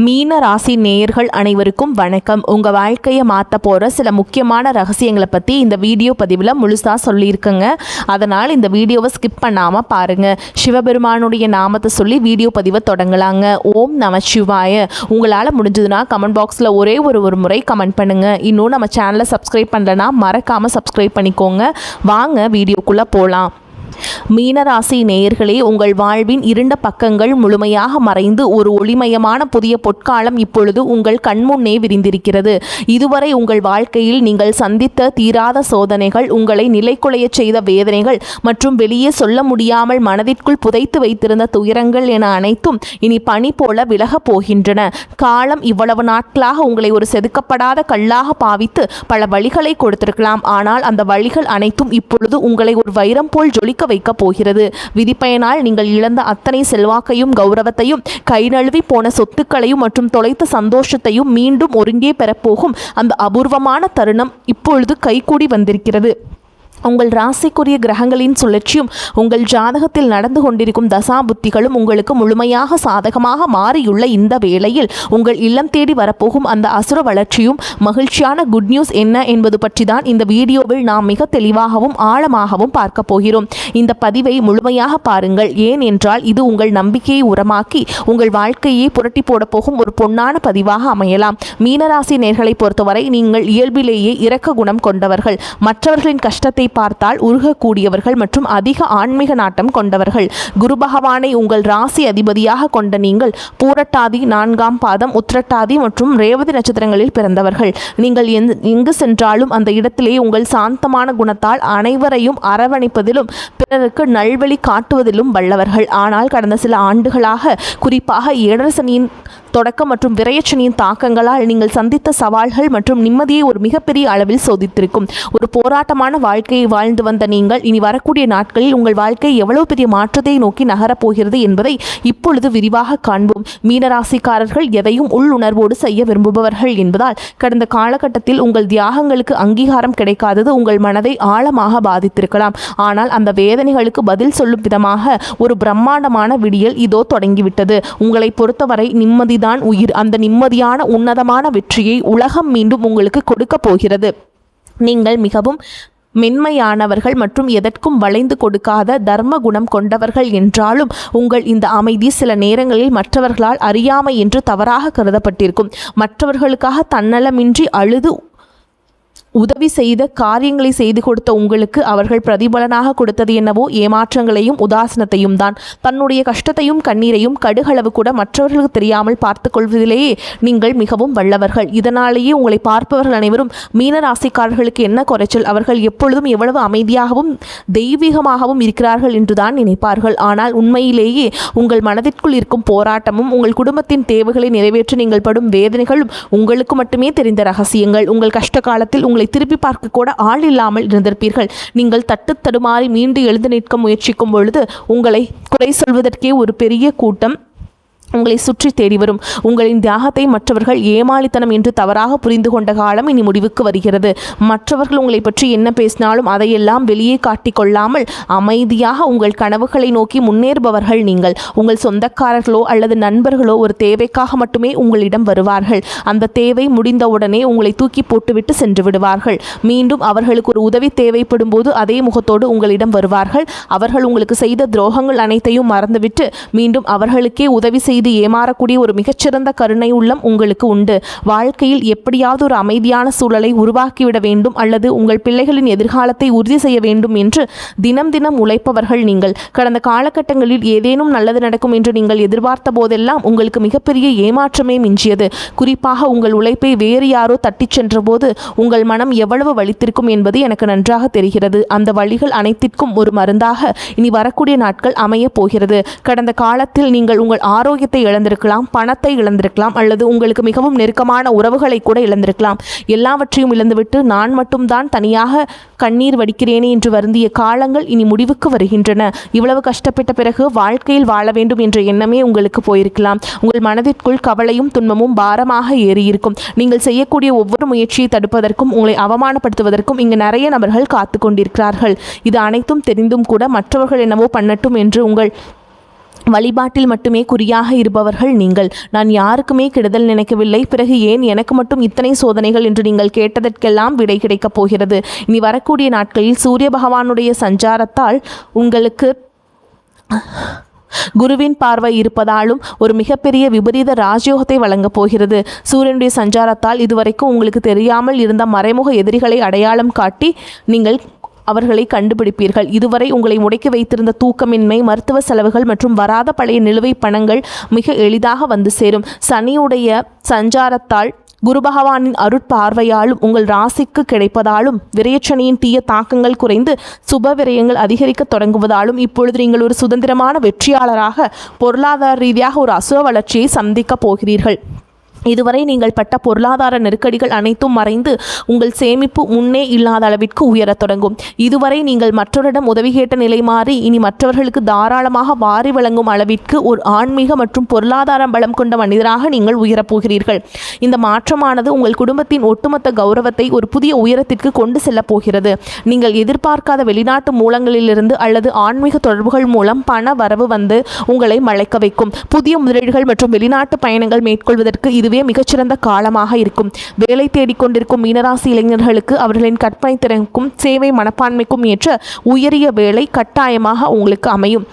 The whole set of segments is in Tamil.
மீன ராசி நேயர்கள் அனைவருக்கும் வணக்கம். உங்கள் வாழ்க்கையை மாற்ற போகிற சில முக்கியமான ரகசியங்களை பற்றி இந்த வீடியோ பதிவில் முழுசாக சொல்லியிருக்கேங்க. அதனால் இந்த வீடியோவை ஸ்கிப் பண்ணாமல் பாருங்கள். சிவபெருமானுடைய நாமத்தை சொல்லி வீடியோ பதிவை தொடங்கலாங்க. ஓம் நம சிவாய. உங்களால் முடிஞ்சதுன்னா கமெண்ட் பாக்ஸில் ஒரே ஒரு முறை கமெண்ட் பண்ணுங்கள். இன்னும் நம்ம சேனலை சப்ஸ்கிரைப் பண்ணலைன்னா மறக்காமல் சப்ஸ்கிரைப் பண்ணிக்கோங்க. வாங்க வீடியோக்குள்ளே போகலாம். மீனராசி நேயர்களே, உங்கள் வாழ்வின் இருண்ட பக்கங்கள் முழுமையாக மறைந்து ஒரு ஒளிமயமான புதிய பொற்காலம் இப்பொழுது உங்கள் கண்முன்னே விரிந்திருக்கிறது. இதுவரை உங்கள் வாழ்க்கையில் நீங்கள் சந்தித்த தீராத சோதனைகள், உங்களை நிலைக்குலைய செய்த வேதனைகள் மற்றும் வெளியே சொல்ல முடியாமல் மனதிற்குள் புதைத்து வைத்திருந்த துயரங்கள் என அனைத்தும் இனி பனி போல விலகப் போகின்றன. காலம் இவ்வளவு நாட்களாக உங்களை ஒரு செதுக்கப்படாத கல்லாக பாவித்து பல வழிகளை கொடுத்திருக்கலாம். ஆனால் அந்த வழிகள் அனைத்தும் இப்பொழுது உங்களை ஒரு வைரம் போல் ஜொலிக்க வைக்க போகிறது. விதிப்பயனால் நீங்கள் இழந்த அத்தனை செல்வாக்கையும் கௌரவத்தையும், கை நழுவி போன சொத்துக்களையும் மற்றும் தொலைத்த சந்தோஷத்தையும் மீண்டும் ஒருங்கே பெறப்போகும் அந்த அபூர்வமான தருணம் இப்பொழுது கைகூடி வந்திருக்கிறது. உங்கள் ராசிக்குரிய கிரகங்களின் சுழற்சியும் உங்கள் ஜாதகத்தில் நடந்து கொண்டிருக்கும் தசா புத்திகளும் உங்களுக்கு முழுமையாக சாதகமாக மாறியுள்ள இந்த வேளையில் உங்கள் இல்லம் தேடி வரப்போகும் அந்த அசுர வளர்ச்சியும் மகிழ்ச்சியான குட் நியூஸ் என்ன என்பது பற்றி தான் இந்த வீடியோவில் நாம் மிக தெளிவாகவும் ஆழமாகவும் பார்க்க போகிறோம். இந்த பதிவை முழுமையாக பாருங்கள். ஏன் என்றால் இது உங்கள் நம்பிக்கையை உரமாக்கி உங்கள் வாழ்க்கையை புரட்டி போட போகும் ஒரு பொன்னான பதிவாக அமையலாம். மீனராசி நேர்களை பொறுத்தவரை நீங்கள் இயல்பிலேயே இரக்க குணம் கொண்டவர்கள், மற்றவர்களின் கஷ்டத்தை பார்த்தால் உருகக்கூடியவர்கள் மற்றும் அதிக ஆன்மீக நாட்டம் கொண்டவர்கள். குரு பகவானை உங்கள் ராசி அதிபதியாக கொண்ட நீங்கள் பூரட்டாதி, 4ஆம் பாதம், உத்திரட்டாதி மற்றும் ரேவதி நட்சத்திரங்களில் பிறந்தவர்கள். நீங்கள் எங்கு சென்றாலும் அந்த இடத்திலே உங்கள் சாந்தமான குணத்தால் அனைவரையும் அரவணைப்பதிலும் பிறருக்கு நல்வழி காட்டுவதிலும் வல்லவர்கள். ஆனால் கடந்த சில ஆண்டுகளாக, குறிப்பாக ஏழரசனியின் தொடக்கம் மற்றும் விரயச்சனியின் தாக்கங்களால் நீங்கள் சந்தித்த சவால்கள் மற்றும் நிம்மதியை ஒரு மிகப்பெரிய அளவில் சோதித்திருக்கும். ஒரு போராட்டமான வாழ்க்கையை வாழ்ந்து வந்த நீங்கள் இனி வரக்கூடிய நாட்களில் உங்கள் வாழ்க்கை எவ்வளவு பெரிய மாற்றத்தை நோக்கி நகரப்போகிறது என்பதை இப்பொழுது விரிவாக காண்போம். மீனராசிக்காரர்கள் எதையும் உள்ளுணர்வோடு செய்ய விரும்புபவர்கள் என்பதால் கடந்த காலகட்டத்தில் உங்கள் தியாகங்களுக்கு அங்கீகாரம் கிடைக்காதது உங்கள் மனதை ஆழமாக பாதித்திருக்கலாம். ஆனால் அந்த வேதனைகளுக்கு பதில் சொல்லும் விதமாக ஒரு பிரம்மாண்டமான விடியல் இதோ தொடங்கிவிட்டது. உங்களை பொறுத்தவரை நிம்மதி உயிர். அந்த நிம்மதியான உன்னதமான வெற்றியை உலகம் மீண்டும் உங்களுக்கு கொடுக்க போகிறது. நீங்கள் மிகவும் மென்மையானவர்கள் மற்றும் எதற்கும் வளைந்து கொடுக்காத தர்ம குணம் கொண்டவர்கள் என்றாலும் உங்கள் இந்த அமைதி சில நேரங்களில் மற்றவர்களால் அறியாமை என்று தவறாக கருதப்பட்டிருக்கும். மற்றவர்களுக்காக தன்னலமின்றி அழுது உதவி செய்த, காரியங்களை செய்து கொடுத்த உங்களுக்கு அவர்கள் பிரதிபலனாக கொடுத்தது என்னவோ ஏமாற்றங்களையும் உதாசனத்தையும் தான். தன்னுடைய கஷ்டத்தையும் கண்ணீரையும் கடுகளவு கூட மற்றவர்களுக்கு தெரியாமல் பார்த்து கொள்வதிலேயே நீங்கள் மிகவும் வல்லவர்கள். இதனாலேயே உங்களை பார்ப்பவர்கள் அனைவரும் மீனராசிக்காரர்களுக்கு என்ன குறைச்சல், அவர்கள் எப்பொழுதும் எவ்வளவு அமைதியாகவும் தெய்வீகமாகவும் இருக்கிறார்கள் என்றுதான் நினைப்பார்கள். ஆனால் உண்மையிலேயே உங்கள் மனதிற்குள் இருக்கும் போராட்டமும் உங்கள் குடும்பத்தின் தேவைகளை நிறைவேற்ற நீங்கள் படும் வேதனைகளும் உங்களுக்கு மட்டுமே தெரிந்த ரகசியங்கள். உங்கள் கஷ்ட காலத்தில் உங்களை திருப்பி பார்க்க கூட ஆள் இல்லாமல் இருந்திருப்பீர்கள். நீங்கள் தட்டு தடுமாறி மீண்டு எழுந்து நிற்க முயற்சிக்கும் பொழுது உங்களை குறை சொல்வதற்கே ஒரு பெரிய கூட்டம் உங்களை சுற்றி தேடி வரும். உங்களின் தியாகத்தை மற்றவர்கள் ஏமாளித்தனம் என்று தவறாக புரிந்து கொண்ட காலம் இனி முடிவுக்கு வருகிறது. மற்றவர்கள் உங்களை பற்றி என்ன பேசினாலும் அதையெல்லாம் வெளியே காட்டிக்கொள்ளாமல் அமைதியாக உங்கள் கனவுகளை நோக்கி முன்னேறுபவர்கள் நீங்கள். உங்கள் சொந்தக்காரர்களோ அல்லது நண்பர்களோ ஒரு தேவைக்காக மட்டுமே உங்களிடம் வருவார்கள். அந்த தேவை முடிந்தவுடனே உங்களை தூக்கி போட்டுவிட்டு சென்று விடுவார்கள். மீண்டும் அவர்களுக்கு ஒரு உதவி தேவைப்படும் போது அதே முகத்தோடு உங்களிடம் வருவார்கள். அவர்கள் உங்களுக்கு செய்த துரோகங்கள் அனைத்தையும் மறந்துவிட்டு மீண்டும் அவர்களுக்கே உதவி செய்து ஏமாறக்கூடிய ஒரு மிகச்சிறந்த கருணை உள்ளம் உங்களுக்கு உண்டு. வாழ்க்கையில் எப்படியாவது ஒரு அமைதியான சூழலை உருவாக்கிவிட வேண்டும் அல்லது உங்கள் பிள்ளைகளின் எதிர்காலத்தை உறுதி செய்ய வேண்டும் என்று தினம் தினம் உழைப்பவர்கள் நீங்கள். கடந்த காலகட்டங்களில் ஏதேனும் நல்லது நடக்கும் என்று நீங்கள் எதிர்பார்த்த போதெல்லாம் உங்களுக்கு மிகப்பெரிய ஏமாற்றமே மிஞ்சியது. குறிப்பாக உங்கள் உழைப்பை வேறு யாரோ தட்டிச் சென்ற போது உங்கள் மனம் எவ்வளவு வலித்திருக்கும் என்பது எனக்கு நன்றாக தெரிகிறது. அந்த வழிகள் அனைத்திற்கும் ஒரு மருந்தாக இனி வரக்கூடிய நாட்கள் அமைய போகிறது. கடந்த காலத்தில் நீங்கள் உங்கள் ஆரோக்கிய இழந்திருக்கலாம், பணத்தை இழந்திருக்கலாம், அல்லது உங்களுக்கு மிகவும் நெருக்கமான உறவுகளை கூட இழந்திருக்கலாம். எல்லாவற்றையும் இழந்துவிட்டு நான் மட்டும்தான் தனியாக கண்ணீர் வடிக்கிறேனே என்று வருந்திய காலங்கள் இனி முடிவுக்கு வருகின்றன. இவ்வளவு கஷ்டப்பட்ட பிறகு வாழ்க்கையில் வாழ வேண்டும் என்ற எண்ணமே உங்களுக்கு போயிருக்கலாம். உங்கள் மனதிற்குள் கவலையும் துன்பமும் பாரமாக ஏறியிருக்கும். நீங்கள் செய்யக்கூடிய ஒவ்வொரு முயற்சியை தடுப்பதற்கும் உங்களை அவமானப்படுத்துவதற்கும் இங்கு நிறைய நபர்கள் காத்து கொண்டிருக்கிறார்கள். இது அனைத்தும் தெரிந்தும் கூட மற்றவர்கள் என்னவோ பண்ணட்டும் என்று உங்கள் வழிபாட்டில் மட்டுமே குறியாக இருப்பவர்கள் நீங்கள். நான் யாருக்குமே கெடுதல் நினைக்கவில்லை, பிறகு ஏன் எனக்கு மட்டும் இத்தனை சோதனைகள் என்று நீங்கள் கேட்டதற்கெல்லாம் விடை கிடைக்கப் போகிறது. இனி வரக்கூடிய நாட்களில் சூரிய பகவானுடைய சஞ்சாரத்தால் உங்களுக்கு குருவின் பார்வை இருப்பதாலும் ஒரு மிகப்பெரிய விபரீத ராஜயோகத்தை வழங்கப் போகிறது. சூரியனுடைய சஞ்சாரத்தால் இதுவரைக்கும் உங்களுக்கு தெரியாமல் இருந்த மறைமுக எதிரிகளை அடையாளம் காட்டி நீங்கள் அவர்களை கண்டுபிடிப்பீர்கள். இதுவரை உங்களை முடக்கி வைத்திருந்த தூக்கமின்மை, மருத்துவ செலவுகள் மற்றும் வராத பழைய நிலுவை பணங்கள் மிக எளிதாக வந்து சேரும். சனியுடைய சஞ்சாரத்தால் குரு பகவானின் அருட்பார்வையாலும் உங்கள் ராசிக்கு கிடைப்பதாலும் விரயச்சனியின் தீய தாக்கங்கள் குறைந்து சுப விரயங்கள் அதிகரிக்க தொடங்குவதாலும் இப்பொழுது நீங்கள் ஒரு சுதந்திரமான வெற்றியாளராக பொருளாதார ரீதியாக ஒரு அசுர வளர்ச்சியை சந்திக்கப் போகிறீர்கள். இதுவரை நீங்கள் பட்ட பொருளாதார நெருக்கடிகள் அனைத்தும் மறைந்து உங்கள் சேமிப்பு முன்னே இல்லாத அளவிற்கு உயரத் தொடங்கும். இதுவரை நீங்கள் மற்றவரிடம் உதவி கேட்ட நிலை மாறி இனி மற்றவர்களுக்கு தாராளமாக வாரி வழங்கும் அளவிற்கு ஒரு ஆன்மீக மற்றும் பொருளாதார பலம் கொண்ட மனிதராக நீங்கள் உயரப்போகிறீர்கள். இந்த மாற்றமானது உங்கள் குடும்பத்தின் ஒட்டுமொத்த கௌரவத்தை ஒரு புதிய உயரத்திற்கு கொண்டு செல்லப் போகிறது. நீங்கள் எதிர்பார்க்காத வெளிநாட்டு மூலங்களிலிருந்து அல்லது ஆன்மீக தொடர்புகள் மூலம் பண வரவு வந்து உங்களை மலைக்க வைக்கும். புதிய முதலீடுகள் மற்றும் வெளிநாட்டு பயணங்கள் மேற்கொள்வதற்கு இதுவே மிகச்சிறந்த காலமாக இருக்கும். வேலை தேடிக்கொண்டிருக்கும் மீனராசி இளைஞர்களுக்கு அவர்களின் கற்பனை திறனுக்கும் சேவை மனப்பான்மைக்கும் ஏற்ற உயரிய வேலை கட்டாயமாக உங்களுக்கு அமையும்.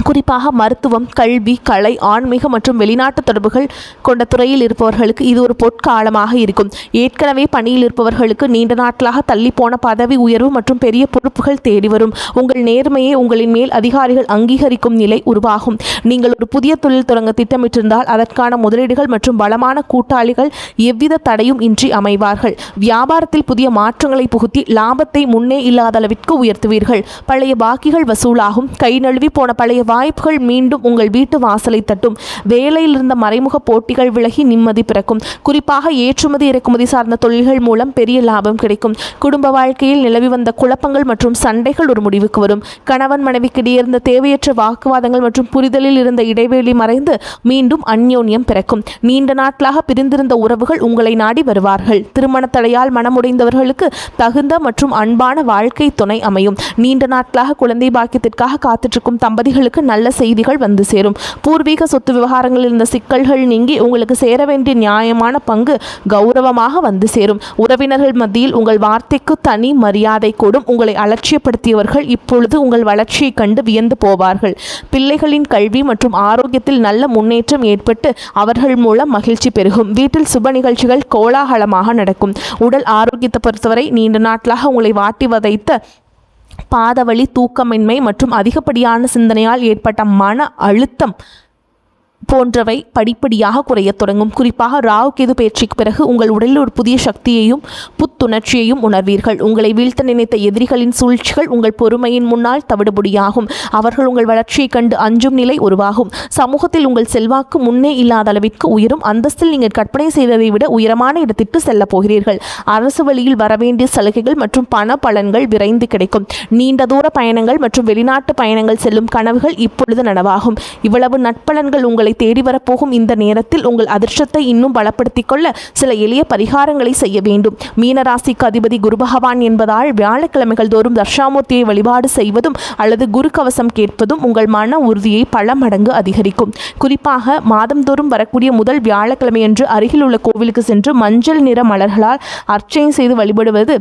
குறிப்பாக மருத்துவம், கல்வி, கலை, ஆன்மீக மற்றும் வெளிநாட்டு தொடர்புகள் கொண்ட துறையில் இருப்பவர்களுக்கு இது ஒரு பொற்காலமாக இருக்கும். ஏற்கனவே பணியில் இருப்பவர்களுக்கு நீண்ட நாட்களாக தள்ளி போன பதவி உயர்வு மற்றும் பெரிய பொறுப்புகள் தேடி வரும். உங்கள் நேர்மையை உங்களின் மேல் அதிகாரிகள் அங்கீகரிக்கும் நிலை உருவாகும். நீங்கள் ஒரு புதிய தொழில் தொடங்க திட்டமிட்டிருந்தால் அதற்கான முதலீடுகள் மற்றும் பலமான கூட்டாளிகள் எவ்வித தடையும் இன்றி அமைவார்கள். வியாபாரத்தில் புதிய மாற்றங்களை புகுத்தி லாபத்தை முன்னே இல்லாத அளவிற்கு உயர்த்துவீர்கள். பழைய பாக்கிகள் வசூலாகும். கை நழுவி போன பழைய வாய்ப்புகள் மீண்டும் உங்கள் வீட்டு வாசலை தட்டும். வேலையில் இருந்த மறைமுக போட்டிகள் விலகி நிம்மதி பிறக்கும். குறிப்பாக ஏற்றுமதி இறக்குமதி சார்ந்த தொழில்கள் மூலம் பெரிய லாபம் கிடைக்கும். குடும்ப வாழ்க்கையில் நிலவி வந்த குழப்பங்கள் மற்றும் சண்டைகள் ஒரு முடிவுக்கு வரும். கணவன் மனைவிக்கிடையே இருந்த தேவையற்ற வாக்குவாதங்கள் மற்றும் புரிதலில் இருந்த இடைவெளி மறைந்து மீண்டும் அந்யோன்யம் பிறக்கும். நீண்ட நாட்களாக பிரிந்திருந்த உறவுகள் உங்களை நாடி வருவார்கள். திருமண தடையால் மனமுடைந்தவர்களுக்கு தகுந்த மற்றும் அன்பான வாழ்க்கை துணை அமையும். நீண்ட நாட்களாக குழந்தை பாக்கியத்திற்காக காத்திருக்கும் தம்பதிகளுக்கு நல்ல செய்திகள் வந்து சேரும். பூர்வீக சொத்து விவகாரங்களில் இருந்த சிக்கல்கள் நீங்கி உங்களுக்கு சேர வேண்டிய நியாயமான பங்கு கௌரவமாக வந்து சேரும். உறவினர்கள் மத்தியில் உங்கள் வார்த்தைக்கு தனி மரியாதை கூடும். உங்களை அலட்சியப்படுத்தியவர்கள் இப்பொழுது உங்கள் வளர்ச்சியை கண்டு வியந்து போவார்கள். பிள்ளைகளின் கல்வி மற்றும் ஆரோக்கியத்தில் நல்ல முன்னேற்றம் ஏற்பட்டு அவர்கள் மூலம் மகிழ்ச்சி பெருகும். வீட்டில் சுப நிகழ்ச்சிகள் கோலாகலமாக நடக்கும். உடல் ஆரோக்கியத்தை பொறுத்தவரை நீண்ட நாட்களாக உங்களை வாட்டி வதைத்த பாதவலி, தூக்கமின்மை மற்றும் அதிகப்படியான சிந்தனையால் ஏற்பட்ட மன அழுத்தம் போன்றவை படிப்படியாக குறையத் தொடங்கும். குறிப்பாக ராகு கேது பயிற்சிக்கு பிறகு உங்கள் உடலில் ஒரு புதிய சக்தியையும் புத்துணர்ச்சியையும் உணர்வீர்கள். உங்களை வீழ்த்த நினைத்த எதிரிகளின் சூழ்ச்சிகள் உங்கள் பொறுமையின் முன்னால் தவிடுபடியாகும். அவர்கள் உங்கள் வளர்ச்சியை கண்டு அஞ்சும் நிலை உருவாகும். சமூகத்தில் உங்கள் செல்வாக்கு முன்னே இல்லாத அளவிற்கு உயரும். அந்தஸ்தில் நீங்கள் கற்பனை செய்ததை விட உயரமான இடத்திற்கு செல்லப் போகிறீர்கள். அரசு வழியில் வரவேண்டிய சலுகைகள் மற்றும் பண பலன்கள் விரைந்து கிடைக்கும். நீண்ட தூர பயணங்கள் மற்றும் வெளிநாட்டு பயணங்கள் செல்லும் கனவுகள் இப்பொழுது நனவாகும். இவ்வளவு நட்பலன்கள் உங்களை தேடி வரப்போகும் இந்த நேரத்தில் உங்கள் அதிர்ஷ்டத்தை இன்னும் பலப்படுத்திக் கொள்ள சில எளிய பரிகாரங்களை செய்ய வேண்டும். மீனராசிக்கு அதிபதி குரு பகவான் என்பதால் வியாழக்கிழமைகள் தோறும் தர்ஷாமூர்த்தியை வழிபாடு செய்வதும் அல்லது குரு கவசம் கேட்பதும் உங்கள் மன உறுதியை பல மடங்கு அதிகரிக்கும். குறிப்பாக மாதந்தோறும் வரக்கூடிய முதல் வியாழக்கிழமையன்று அருகில் உள்ள கோவிலுக்கு சென்று மஞ்சள் நிற மலர்களால் அர்ச்சனை செய்து வழிபடுவது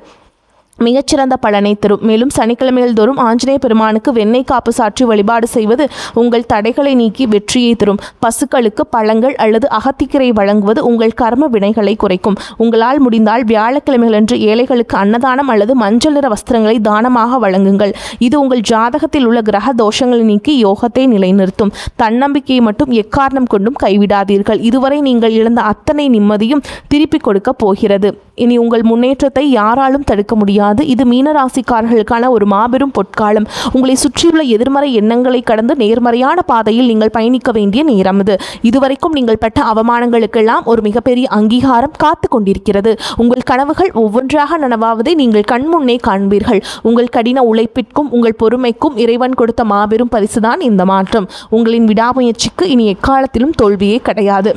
மிகச்சிறந்த பலனை தரும். மேலும் சனிக்கிழமைகள் தோறும் ஆஞ்சநேய பெருமானுக்கு வெண்ணெய் காப்பு சாற்றி வழிபாடு செய்வது உங்கள் தடைகளை நீக்கி வெற்றியை தரும். பசுக்களுக்கு பழங்கள் அல்லது அகத்திக்கீரை வழங்குவது உங்கள் கர்ம வினைகளை குறைக்கும். உங்களால் முடிந்தால் வியாழக்கிழமைகளன்று ஏழைகளுக்கு அன்னதானம் அல்லது மஞ்சள் நிற வஸ்திரங்களை தானமாக வழங்குங்கள். இது உங்கள் ஜாதகத்தில் உள்ள கிரக தோஷங்களை நீக்கி யோகத்தை நிலைநிறுத்தும். தன்னம்பிக்கையை மட்டும் எக்காரணம் கொண்டும் கைவிடாதீர்கள். இதுவரை நீங்கள் இழந்த அத்தனை நிம்மதியும் திருப்பிக் கொடுக்க போகிறது. இனி உங்கள் முன்னேற்றத்தை யாராலும் தடுக்க முடியாது. இது மீனராசிக்காரர்களுக்கான ஒரு மாபெரும் பொற்காலம். உங்களை சுற்றியுள்ள எதிர்மறை எண்ணங்களை கடந்து நேர்மறையான பாதையில் நீங்கள் பயணிக்க வேண்டிய நேரம் இது. இதுவரைக்கும் நீங்கள் பட்ட அவமானங்களுக்கெல்லாம் ஒரு மிகப்பெரிய அங்கீகாரம் காத்து கொண்டிருக்கிறது. உங்கள் கனவுகள் ஒவ்வொன்றாக நனவாவதை நீங்கள் கண்முன்னே காண்பீர்கள். உங்கள் கடின உழைப்பிற்கும் உங்கள் பொறுமைக்கும் இறைவன் கொடுத்த மாபெரும் பரிசுதான் இந்த மாற்றம். உங்களின் விடாமுயற்சிக்கு இனி எக்காலத்திலும் தோல்வியே கிடையாது.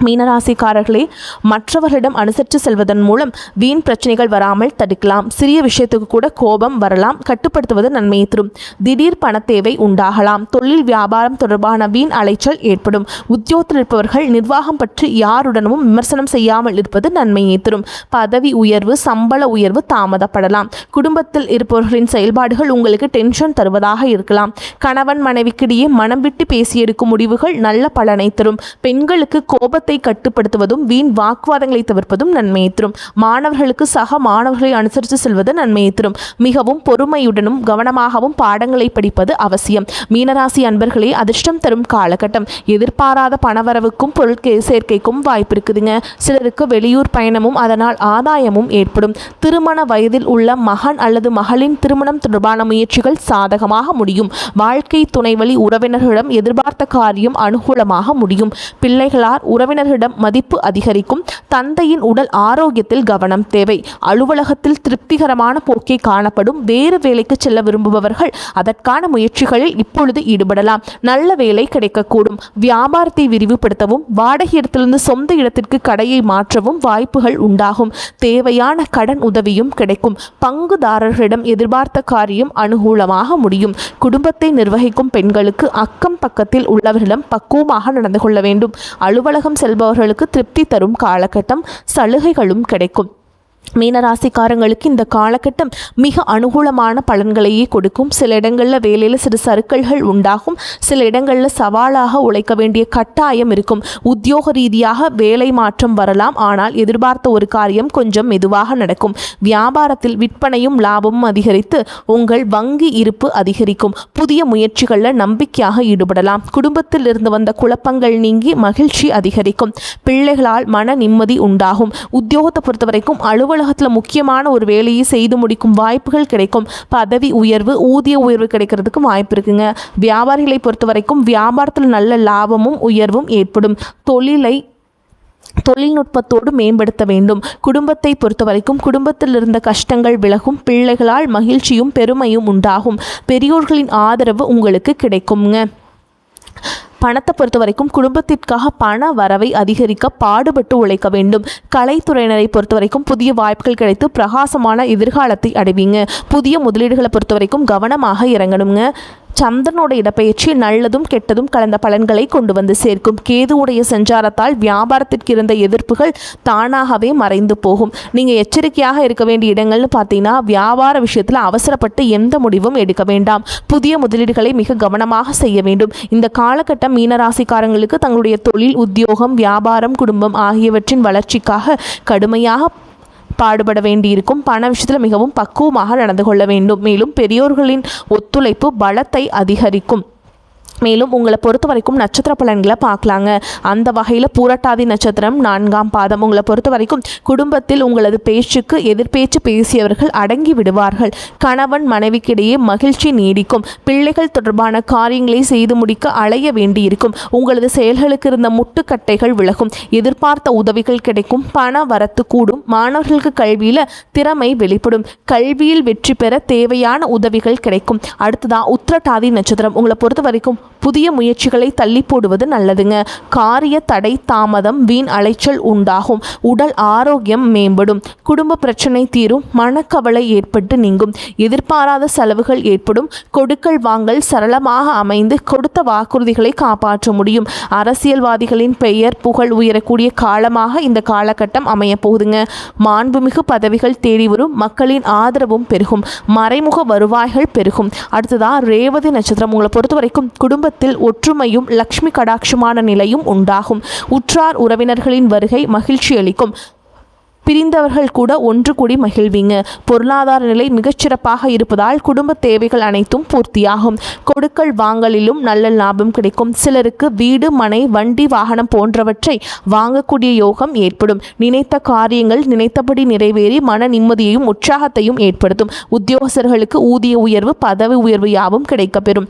மீனராசிக்காரர்களே, மற்றவர்களிடம் அனுசரித்து செல்வதன் மூலம் வீண் பிரச்சனைகள் வராமல் தடுக்கலாம். சிறிய விஷயத்துக்கு கூட கோபம் வரலாம். கட்டுப்படுத்துவது நன்மையை தரும். திடீர் பண தேவை உண்டாகலாம். தொழில் வியாபாரம் தொடர்பான வீண் அலைச்சல் ஏற்படும். உத்தியோகத்தில் இருப்பவர்கள் நிர்வாகம் பற்றி யாருடனும் விமர்சனம் செய்யாமல் இருப்பது நன்மையை தரும். பதவி உயர்வு, சம்பள உயர்வு தாமதப்படலாம். குடும்பத்தில் இருப்பவர்களின் செயல்பாடுகள் உங்களுக்கு டென்ஷன் தருவதாக இருக்கலாம். கணவன் மனைவிக்கிடையே மனம் விட்டு பேசி எடுக்கும் முடிவுகள் நல்ல பலனை தரும். பெண்களுக்கு கோபத்தை கட்டுப்படுத்துவதும் வீண் வாக்குவாதங்களை தவிர்ப்பதும் நன்மையை தரும். மாணவர்களுக்கு சக மாணவர்களை அனுசரித்து செல்வது நன்மையை தரும். மிகவும் பொறுமையுடனும் கவனமாகவும் பாடங்களை படிப்பது அவசியம். மீனராசி அன்பர்களே, அதிர்ஷ்டம் தரும் காலகட்டம். எதிர்பாராத பணவரவுக்கும் பொருள் சேர்க்கைக்கும் வாய்ப்பு இருக்குதுங்க. சிலருக்கு வெளியூர் பயணமும் அதனால் ஆதாயமும் ஏற்படும். திருமண வயதில் உள்ள மகன் அல்லது மகளின் திருமணம் தொடர்பான முயற்சிகள் சாதகமாக முடியும். வாழ்க்கை துணைவழி உறவினர்களிடம் எதிர்பார்த்த காரியம் அனுகூலமாக முடியும். பிள்ளைகளால் உறவினர்களிடம் மதிப்பு அதிகரிக்கும். தந்தையின் உடல் ஆரோக்கியத்தில் கவனம் தேவை. அலுவலகத்தில் திருப்திகரமான போக்கை காணப்படும். வேறு வேலைக்கு செல்ல விரும்புபவர்கள் அதற்கான முயற்சிகளில் இப்பொழுது ஈடுபடலாம். நல்ல வேலை கிடைக்கக்கூடும். வியாபாரத்தை விரிவுபடுத்தவும் வாடகை இடத்திலிருந்து சொந்த இடத்திற்கு கடையை மாற்றவும் வாய்ப்புகள் உண்டாகும். தேவையான கடன் உதவியும் கிடைக்கும். பங்குதாரர்களிடம் எதிர்பார்த்த காரியம் அனுகூலமாக முடியும். குடும்பத்தை நிர்வகிக்கும் பெண்களுக்கு அக்கம் பக்கத்தில் உள்ளவர்களிடம் பக்குவமாக நடந்து கொள்ள வேண்டும். அலுவலகம் செல்பவர்களுக்கு திருப்தி தரும் காலகட்டம். சலுகைகளும் கிடைக்கும். மீனராசிக்காரங்களுக்கு இந்த காலகட்டம் மிக அனுகூலமான பலன்களையே கொடுக்கும். சில இடங்களில் வேலையில் சிறு சறுக்கல்கள் உண்டாகும். சில இடங்களில் சவாலாக உழைக்க வேண்டிய கட்டாயம் இருக்கும். உத்தியோக ரீதியாக வேலை மாற்றம் வரலாம். ஆனால் எதிர்பார்த்த ஒரு காரியம் கொஞ்சம் மெதுவாக நடக்கும். வியாபாரத்தில் விற்பனையும் லாபமும் அதிகரித்து உங்கள் வங்கி இருப்பு அதிகரிக்கும். புதிய முயற்சிகளில் நம்பிக்கையாக ஈடுபடலாம். குடும்பத்தில் இருந்து வந்த குழப்பங்கள் நீங்கி மகிழ்ச்சி அதிகரிக்கும். பிள்ளைகளால் மன நிம்மதி உண்டாகும். உத்தியோகத்தை பொறுத்தவரைக்கும் அலுவலகத்தில் முக்கியமான ஒரு வேலையை செய்து முடிக்கும் வாய்ப்புகள் கிடைக்கும். பதவி உயர்வு, ஊதிய உயர்வு கிடைக்கிறதுக்கு வாய்ப்பு இருக்குங்க. வியாபாரிகளை பொறுத்த வரைக்கும் வியாபாரத்தில் நல்ல லாபமும் உயர்வும் ஏற்படும். தொழில்நுட்பத்தோடு மேம்படுத்த வேண்டும். குடும்பத்தை பொறுத்த வரைக்கும் குடும்பத்தில் இருந்த கஷ்டங்கள் விலகும். பிள்ளைகளால் மகிழ்ச்சியும் பெருமையும் உண்டாகும். பெரியோர்களின் ஆதரவு உங்களுக்கு கிடைக்குங்க. பணத்தை பொறுத்த வரைக்கும் குடும்பத்திற்காக பண வரவை அதிகரிக்க பாடுபட்டு உழைக்க வேண்டும். கலைத்துறையினரை பொறுத்த வரைக்கும் புதிய வாய்ப்புகள் கிடைத்து பிரகாசமான எதிர்காலத்தை அடைவீங்க. புதிய முதலீடுகளை பொறுத்த வரைக்கும் கவனமாக இறங்கணுங்க. சந்திரனோட இடப்பெயர்ச்சி நல்லதும் கெட்டதும் கலந்த பலன்களை கொண்டு வந்து சேர்க்கும். கேதுவுடைய சஞ்சாரத்தால் வியாபாரத்திற்கு இருந்த எதிர்ப்புகள் தானாகவே மறைந்து போகும். நீங்கள் எச்சரிக்கையாக இருக்க வேண்டிய இடங்கள்னு பார்த்தீங்கன்னா, வியாபார விஷயத்தில் அவசரப்பட்டு எந்த முடிவும் எடுக்க வேண்டாம். புதிய முதலீடுகளை மிக கவனமாக செய்ய வேண்டும். இந்த காலகட்டம் மீனராசிக்காரங்களுக்கு தங்களுடைய தொழில், உத்தியோகம், வியாபாரம், குடும்பம் ஆகியவற்றின் வளர்ச்சிக்காக கடுமையாக பாடுபட வேண்டியிருக்கும். பண விஷயத்தில் மிகவும் பக்குவமாக நடந்து கொள்ள வேண்டும். மேலும் பெரியோர்களின் ஒத்துழைப்பு பலத்தை அதிகரிக்கும். மேலும் உங்களை பொறுத்த வரைக்கும் நட்சத்திர பலன்களை பார்க்கலாங்க. அந்த வகையில் பூரட்டாதி நட்சத்திரம் 4ஆம் பாதம். உங்களை பொறுத்த வரைக்கும் குடும்பத்தில் உங்களது பேச்சுக்கு எதிர்பேச்சு பேசியவர்கள் அடங்கி விடுவார்கள். கணவன் மனைவிக்கிடையே மகிழ்ச்சி நீடிக்கும். பிள்ளைகள் தொடர்பான காரியங்களை செய்து முடிக்க அலைய வேண்டியிருக்கும். உங்களது செயல்களுக்கு இருந்த முட்டுக்கட்டைகள் விலகும். எதிர்பார்த்த உதவிகள் கிடைக்கும். பண வரத்து கூடும். மாணவர்களுக்கு கல்வியில் திறமை வெளிப்படும். கல்வியில் வெற்றி பெற தேவையான உதவிகள் கிடைக்கும். அடுத்ததான் உத்திரட்டாதி நட்சத்திரம். உங்களை பொறுத்த வரைக்கும் புதிய முயற்சிகளை தள்ளி போடுவது நல்லதுங்க. காரிய தடை, தாமதம், வீண் அலைச்சல் உண்டாகும். உடல் ஆரோக்கியம் மேம்படும். குடும்ப பிரச்சனை தீரும். மனக்கவலை ஏற்பட்டு நீங்கும். எதிர்பாராத செலவுகள் ஏற்படும். கொடுக்கல் வாங்கல் சரளமாக அமைந்து கொடுத்த வாக்குறுதிகளை காப்பாற்ற முடியும். அரசியல்வாதிகளின் பெயர் புகழ் உயரக்கூடிய காலமாக இந்த காலகட்டம் அமைய போகுதுங்க. மாண்புமிகு பதவிகள் தேடி வரும். மக்களின் ஆதரவும் பெருகும். மறைமுக வருவாய்கள் பெருகும். அடுத்ததா ரேவதி நட்சத்திரம். உங்களை பொறுத்த வரைக்கும் குடும்பத்தில் ஒற்றுமையும் லக்ஷ்மி கடாட்சமான நிலையும் உண்டாகும். உற்றார் உறவினர்களின் வருகை மகிழ்ச்சி அளிக்கும். பிரிந்தவர்கள் கூட ஒன்று கூடி மகிழ்வீங்க. பொருளாதார நிலை மிகச்சிறப்பாக இருப்பதால் குடும்ப தேவைகள் அனைத்தும் பூர்த்தியாகும். கொடுக்கல் வாங்கலிலும் நல்ல லாபம் கிடைக்கும். சிலருக்கு வீடு, மனை, வண்டி, வாகனம் போன்றவற்றை வாங்கக்கூடிய யோகம் ஏற்படும். நினைத்த காரியங்கள் நினைத்தபடி நிறைவேறி மன நிம்மதியையும் உற்சாகத்தையும் ஏற்படுத்தும். உத்தியோகஸ்தர்களுக்கு ஊதிய உயர்வு, பதவி உயர்வு யாவும் கிடைக்கப்பெறும்.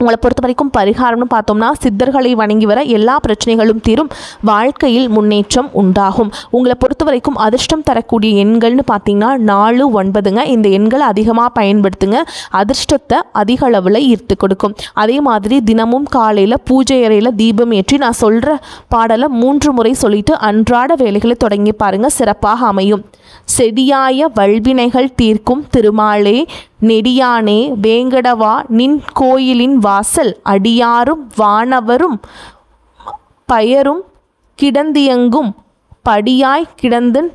உங்களை பொறுத்த வரைக்கும் பரிகாரம்னு பார்த்தோம்னா சித்தர்களை வணங்கி வர எல்லா பிரச்சனைகளும் தீரும், வாழ்க்கையில் முன்னேற்றம் உண்டாகும். உங்களை பொறுத்த வரைக்கும் அதிர்ஷ்டம் தரக்கூடிய எண்கள்னு பார்த்தீங்கன்னா 4, 9ங்க. இந்த எண்களை அதிகமாக பயன்படுத்துங்க, அதிர்ஷ்டத்தை அதிக அளவில் ஈர்த்து கொடுக்கும். அதே மாதிரி தினமும் காலையில் பூஜை அறையில் தீபம் ஏற்றி நான் சொல்கிற பாடலை 3 முறை சொல்லிட்டு அன்றாட வேலைகளை தொடங்கி பாருங்கள், சிறப்பாக அமையும். செடியாய வல்வினைகள் தீர்க்கும் திருமாலே நெடியானே வேங்கடவா நின் கோயிலின் வாசல் அடியாரும் வானவரும் பயரும் கிடந்தியங்கும் படியாய் கிடந்தன்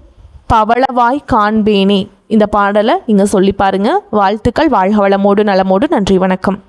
பவளவாய் காண்பேனே. இந்த பாடலை நீங்கள் சொல்லி பாருங்கள். வாழ்த்துக்கள். வாழ்க வளமோடு நலமோடு. நன்றி, வணக்கம்.